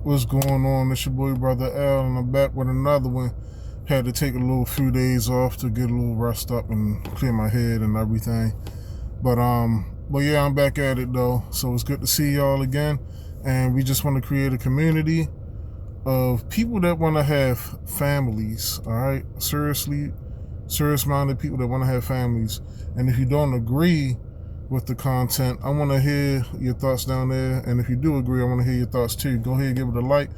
What's going on? It's your boy Brother L, and I'm back with another one. Had to take a little few days off to get a little rest up and clear my head and everything. But yeah, I'm back at it though. So it's good to see y'all again. And we just want to create a community of people that want to have families. All right, serious-minded people that want to have families. And if you don't agree with the content, I want to hear your thoughts down there. And if you do agree, I want to hear your thoughts too. Go ahead, give it a like,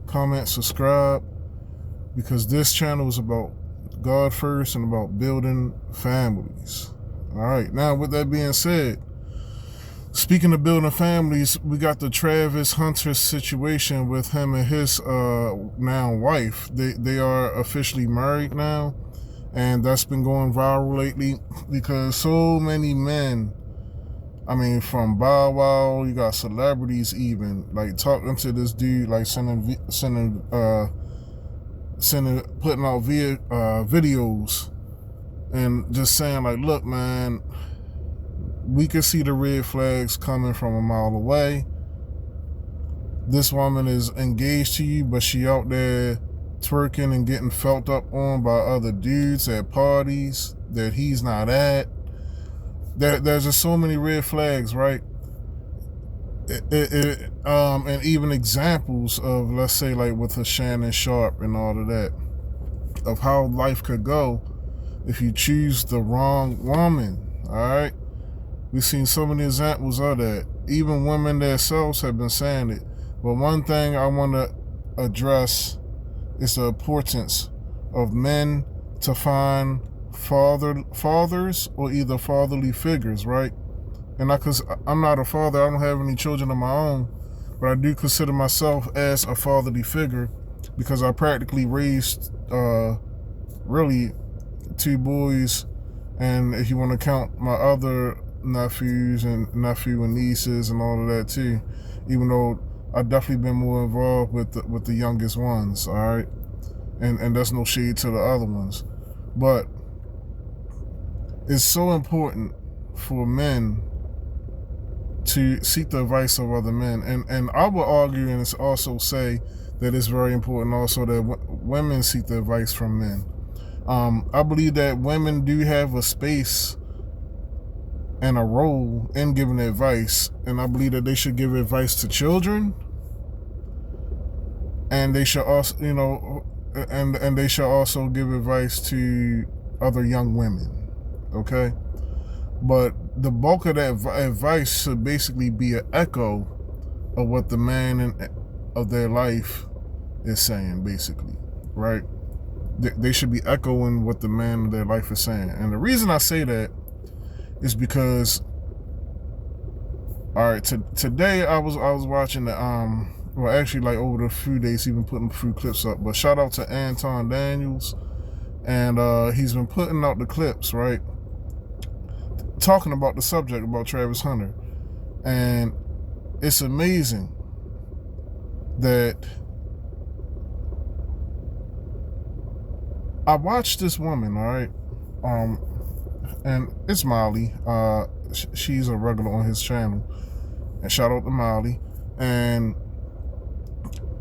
comment, subscribe, because this channel is about God first and about building families. All right, now with that being said, speaking of building families, we got the Travis Hunter situation with him and his now wife. They are officially married now, and that's been going viral lately because so many men, I mean, from Bow Wow, you got celebrities even, like talking to this dude, like putting out videos and just saying like, look, man, we can see the red flags coming from a mile away. This woman is engaged to you, but she out there twerking and getting felt up on by other dudes at parties that he's not at. There's just so many red flags, right? And even examples of, let's say, like with a Shannon Sharpe and all of that, of how life could go if you choose the wrong woman. All right, we've seen so many examples of that. Even women themselves have been saying it. But one thing I want to address is the importance of men to find fathers or either fatherly figures, right? And because I'm not a father, I don't have any children of my own, but I do consider myself as a fatherly figure because I practically raised really two boys, and if you want to count my other nephew and nieces and all of that too, even though I've definitely been more involved with the youngest ones, all right? And that's no shade to the other ones. But it's so important for men to seek the advice of other men. And I would argue and also say that it's very important also that women seek the advice from men. I believe that women do have a space and a role in giving advice, and I believe that they should give advice to children, and they should also, and they should also give advice to other young women, okay? But the bulk of that advice should basically be an echo of what the man of their life is saying, basically, right? They should be echoing what the man of their life is saying. And the reason I say that is because, all right, today I was watching the well, actually, like over the few days, even putting a few clips up. But shout out to Anton Daniels, and he's been putting out the clips, right, talking about the subject about Travis Hunter. And it's amazing that I watched this woman, all right, and it's Molly. She's a regular on his channel, and shout out to Molly. And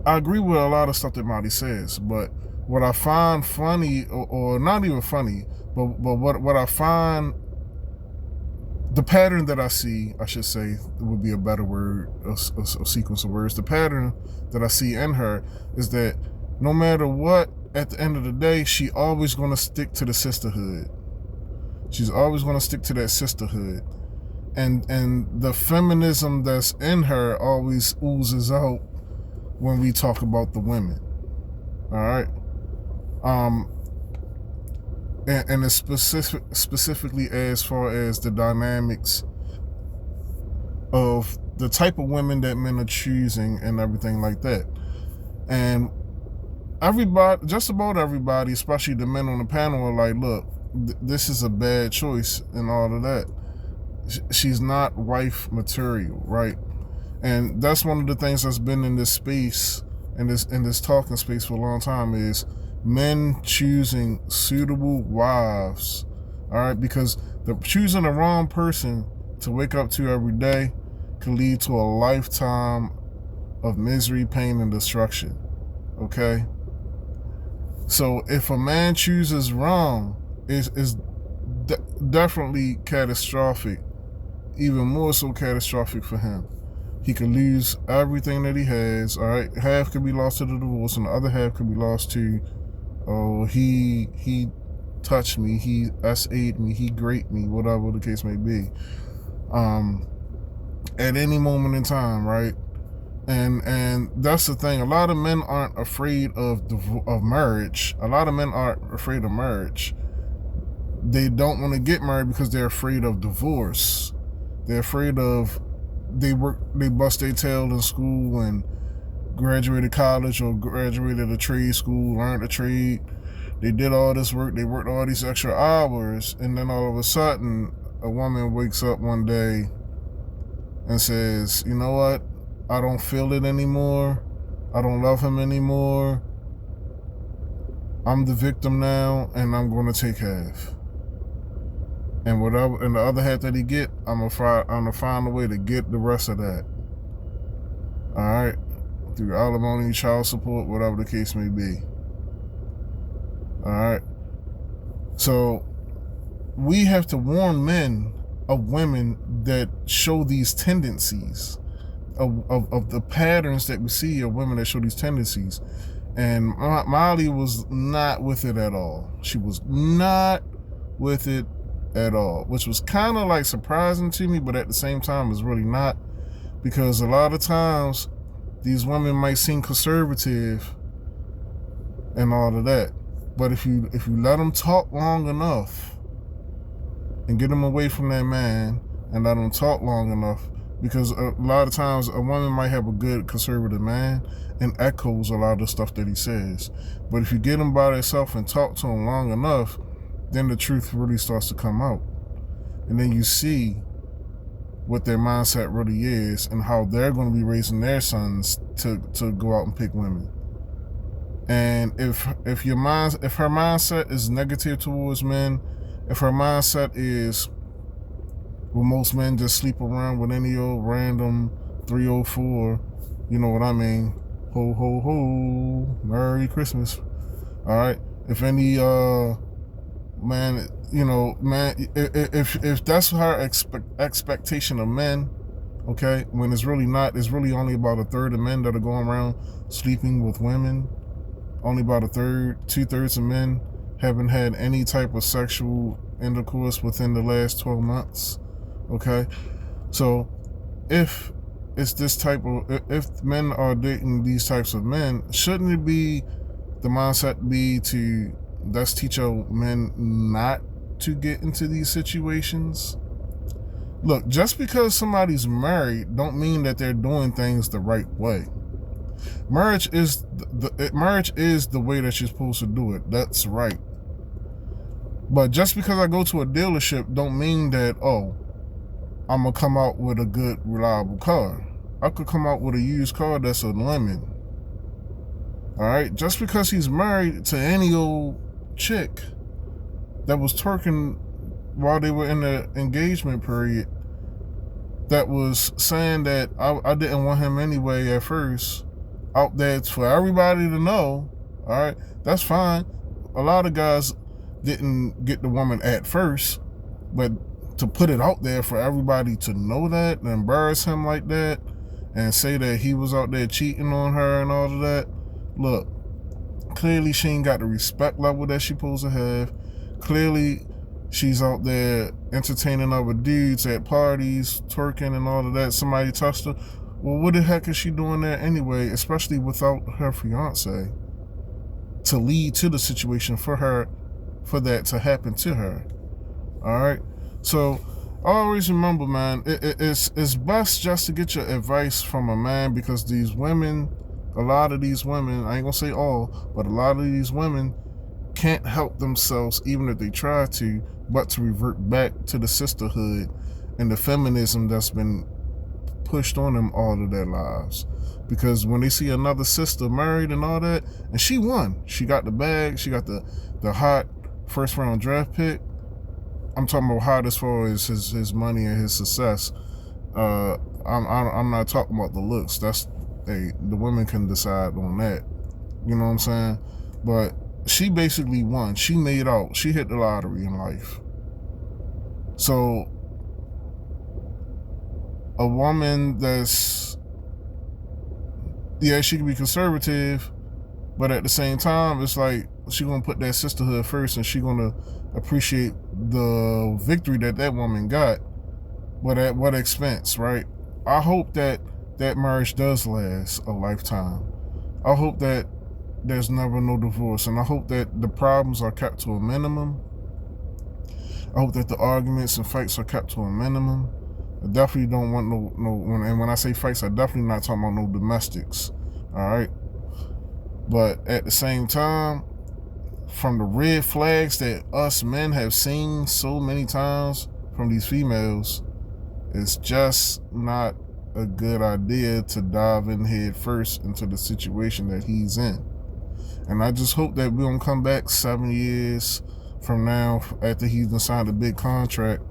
I agree with a lot of stuff that Molly says, but what I find funny, or not even funny, but what I find, the pattern that I see, I should say, would be a better word, a sequence of words. The pattern that I see in her is that no matter what, at the end of the day, she always going to stick to the sisterhood. She's always going to stick to that sisterhood. And the feminism that's in her always oozes out when we talk about the women. All right? And it's specifically as far as the dynamics of the type of women that men are choosing and everything like that. And everybody, just about everybody, especially the men on the panel, are like, look, this is a bad choice and all of that. She's not wife material, right? And that's one of the things that's been in this space, in this talking space for a long time, is men choosing suitable wives, all right? Because choosing the wrong person to wake up to every day can lead to a lifetime of misery, pain, and destruction. Okay? So if a man chooses wrong, it's definitely catastrophic, even more so catastrophic for him. He could lose everything that he has. All right, half could be lost to the divorce, and the other half could be lost to, oh, he touched me, he SA'd me, he raped me, whatever the case may be. At any moment in time, right? And that's the thing. A lot of men aren't afraid of marriage. A lot of men aren't afraid of marriage. They don't want to get married because they're afraid of divorce. They're afraid of they bust their tail in school and graduated college or graduated a trade school, learned a trade. They did all this work. They worked all these extra hours, and then all of a sudden, a woman wakes up one day and says, "You know what? I don't feel it anymore. I don't love him anymore. I'm the victim now, and I'm going to take half. And whatever, and the other half that he get, I'm gonna find a way to get the rest of that. All right, through alimony, child support, whatever the case may be. All right. So we have to warn men of women that show these tendencies, of the patterns that we see of women that show these tendencies. And Molly was not with it at all. She was not with it at all, which was kind of like surprising to me, but at the same time it's really not, because a lot of times these women might seem conservative and all of that, but if you let them talk long enough and get them away from that man and let them talk long enough, because a lot of times a woman might have a good conservative man and echoes a lot of the stuff that he says, but if you get him by themselves and talk to him long enough, then the truth really starts to come out. And then you see what their mindset really is and how they're going to be raising their sons to go out and pick women. And if her mindset is negative towards men, if her mindset is, well, most men just sleep around with any old random 304, you know what I mean? Ho, ho, ho, Merry Christmas. All right. If any, man, you know, man, if that's her expectation of men, okay, when it's really not, it's really only about a third of men that are going around sleeping with women. Only about a third, 2/3 of men haven't had any type of sexual intercourse within the last 12 months. Okay, so if it's this type of, if men are dating these types of men, shouldn't it be the mindset be to, let's teach our men not to get into these situations? Look, just because somebody's married don't mean that they're doing things the right way. Marriage is the way that you're supposed to do it. That's right. But just because I go to a dealership don't mean that, oh, I'm gonna come out with a good, reliable car. I could come out with a used car that's a lemon. All right, just because he's married to any old chick that was twerking while they were in the engagement period, that was saying that I didn't want him anyway at first, out there for everybody to know, all right, that's fine. A lot of guys didn't get the woman at first, but to put it out there for everybody to know that and embarrass him like that and say that he was out there cheating on her and all of that, look, clearly she ain't got the respect level that she supposed to have. Clearly she's out there entertaining other dudes at parties, twerking and all of that. Somebody touched her. Well, what the heck is she doing there anyway, especially without her fiance to lead to the situation for that to happen to her? All right. So always remember, man, it's best just to get your advice from a man, because these women, a lot of these women, I ain't gonna say all, but a lot of these women can't help themselves, even if they try to, but to revert back to the sisterhood and the feminism that's been pushed on them all of their lives. Because when they see another sister married and all that, and she won, she got the bag, she got the hot first round draft pick. I'm talking about hot as far as his money and his success. I'm not talking about the looks. That's hey, the women can decide on that. You know what I'm saying? But she basically won. She made out. She hit the lottery in life. So a woman that's, yeah, she can be conservative, but at the same time, it's like she gonna put that sisterhood first, and she gonna appreciate the victory that that woman got, but at what expense, right? I hope that that marriage does last a lifetime. I hope that there's never no divorce, and I hope that the problems are kept to a minimum. I hope that the arguments and fights are kept to a minimum. I definitely don't want and when I say fights, I definitely not talking about no domestics. All right. But at the same time, from the red flags that us men have seen so many times from these females, it's just not a good idea to dive in head first into the situation that he's in. And I just hope that we don't come back 7 years from now after he's done signed a big contract,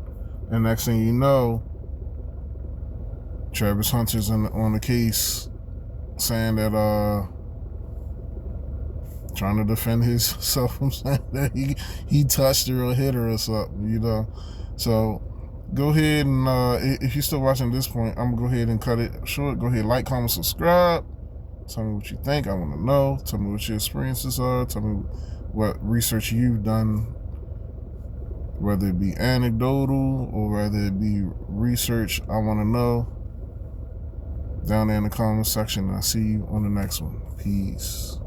and next thing you know, Travis Hunter's on the case saying that trying to defend himself from saying that he touched her or hit her or something, you know. So go ahead and if you're still watching this point, I'm gonna go ahead and cut it short. Go ahead, like, comment, subscribe. Tell me what you think. I want to know. Tell me what your experiences are. Tell me what research you've done, whether it be anecdotal or whether it be research. I want to know down there in the comment section. I'll see you on the next one. Peace.